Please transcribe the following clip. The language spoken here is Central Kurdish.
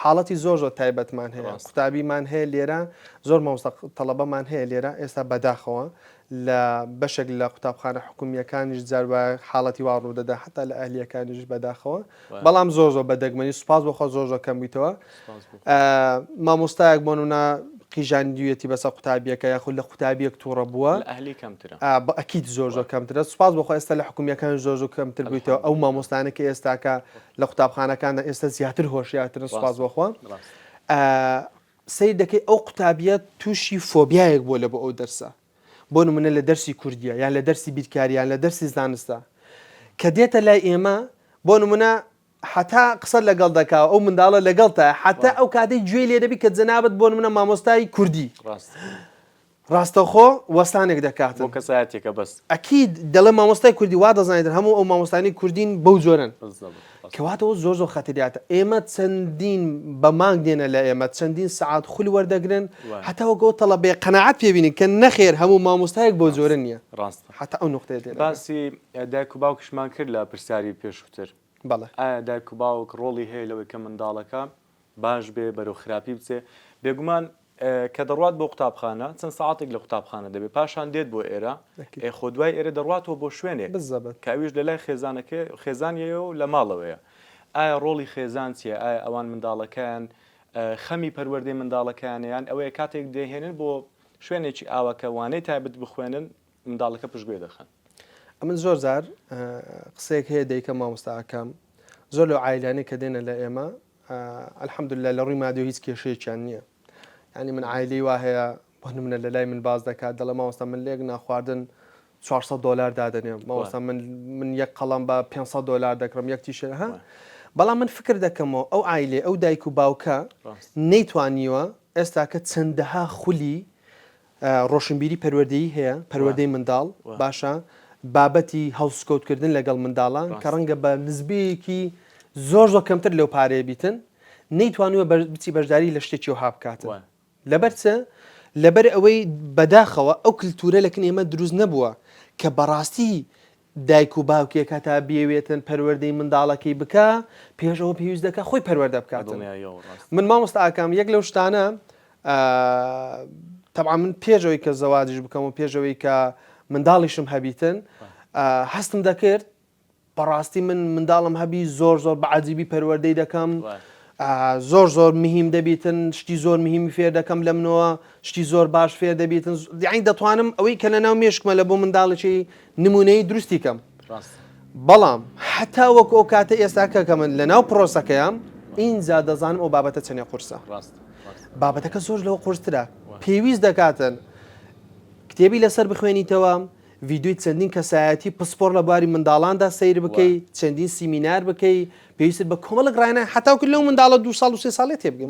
حاڵەتی زۆر تایبەتمان هەیە قوتابیمان هەیە لێرە زۆر مامۆستا تەڵەبەمان هەیە لێرە ئێستا بەداخەوە لە بەشێک لە قوتابخانە حکومیەکانیش جاربە حاڵەتی وا ڕوودەدا حتا لە ئەهلیەکانیش بەداخەوە بەڵام زۆر بەدەگمەنی سوپاس بۆخۆ زۆر کەم بیتەوە مامۆستایەک بۆنە قیژانی دوێتی بەسە قوتابیەکە یاخود لە قوتابیەک تووڕە بووە ئەهلی کەمترە ئەکید زۆر کەمترە سوپاس بۆخۆ ئێستا لە حکومیەکان زۆر کەمتر بوویتەوە ئەو مامۆستانەکە ئێستاکە لە قوتابخانەکاندا ئێستا زیاتر هۆشیارترن سوپاس بۆخۆ سەیر دەکەی ئەو قوتابیە تووشی فۆبیایەک بۆ لە بۆ ئەو دەرسە بۆ نمونە لە دەرسی کوردیە یان لە دەرسی بیرکاریان لە دەرسی زانستە کە دێتە لای ئێمە بۆ نمونە حتا قسە لەگەڵ دەکا ئەو منداڵە لەگەڵتە حتا ئەو کاتەی گوێ لێ دەبی کە جەنابەت بۆ نمونە مامۆستای کوردی ڕاستەخۆ وەستانێک دەکاتن بۆ کەسایەتێکە بەس ئەکید دەڵێ مامۆستای کوردی وا دەزانێتن هەموو ئەو مامۆستانی کوردین بەو جۆرن کەواتەوە زۆر خەتریاتە ئێمە چەندین بە مانگ دێنە لە ئێمە چەندین سعات خولی وەردەگرن حتا وەگەڵ تەڵەبێ قەناعەت پێبینین کە نەخێر هەموو مامۆستایەک بۆ جۆرە نییە ڕاست حتا ئەو نقطەیە دێن باسی دایک و باوکشمان کرد لە پرسیاری پێشووتر بەڵێ ئایا دایک و باوک ڕۆڵی هەیە لەوەی کە منداڵەکە باش بێ بەرەو خراپی بچێ بێگومان کە دەڕوات بۆ قوتابخانە چەند ساعتێک لە قوتابخانە دەبێت پاشان دێت بۆ ئێرە خۆ دوای ئێرە دەڕواتەوە بۆ شوێنێک کاویش لە لای خێزانیە و لە ماڵەوەیە ئایا ڕۆڵی خێزان چیە ئایا ئەوان منداڵەکان خەمی پەروەردەی منداڵەکانیان ئەوەیە کاتێک دەهێنن بۆ شوێنێکی ئاوەکە وانەی تایبەت بخوێنن منداڵەکە پشتگوێ دەخەن ئەمن زۆر جار قسەیەک هەیە دەیکە مامۆستاکەم زۆر لەو عایلانەی کە دێنە لە ئێمە الحەمدولله لە ڕووی مادیۆ هیچ کێشەیەکیان نییە ینی من عایلی وا هەیە بۆ نمونە لە لای من باز دەکات دەڵێ مامۆستا من لێک ناخواردن $400 دادنێ مامۆستا من یەک قەڵام بە $500 دەکڕم یەک تیشێر ها بەڵام من فکر دەکەمەوە ئەو عایلێ ئەو دایک و باوکە نەیتوانیوە ئێستاکە چەندەها خولی ڕۆشنبیری پەروەردەیی هەیە پەروەردەی منداڵ باشە بابەتی هەڵسکەوتکردن لەگەڵ منداڵان کە ڕەنگە بە نزبەیەکی زۆر کەمتر لەو پارەیە بیتن نەیتوانوە بچی بەشداری لە شتێکی وها بکاتن لەبەر چە لەبەر ئەوەی بەداخەوە ئەو کللتورە لەکن ئێمە دروست نەبووە کە بەڕاستی دایک و باوکێکە تا بێوێتن پەروەردەی منداڵەکەی بکە پێشەوە پێویست دەکە خۆی پەروەردە بکاتن من مامۆستا ئاکام یەک لەو شتانە طبعا من پێشەوەی کە زەواجش بکەم و پێشەوەی کە منداڵیشم هەبیتن هەستم دەکرد بەڕاستی من منداڵم هەبی زۆر بەعجیبی پەروەردەی دەکەم زۆر مهم دەبیتن شتی زۆر مهمی فێر دەکەم لە منەوە شتی زۆر باش فێر دەبیتن یعنی دەتوانم ئەوەی کە لە ناو مێشکمە لە بۆ منداڵێکی نمونەی دروستی کەم بەڵام حتا وەک ئەو کاتە ئێستاکە کە من لە ناو پرۆسەکەیان ئینجا دەزانم ئەو بابەتە چەندێ قورسە بابەتەکە زۆر لەوە قورسترە پێویست دەکاتن کتێبی لەسەر بخوێنیتەوە ڤیددیوی چەندین کەسایەتی پسپۆر لە بواری منداڵاندا سیر بکەی چەندین سیمینار بکەی پێویست بە کۆمەڵک ڕایانە حتاوکرد لەو منداڵە 2 ساڵ و 3 ساڵێ تێبگەم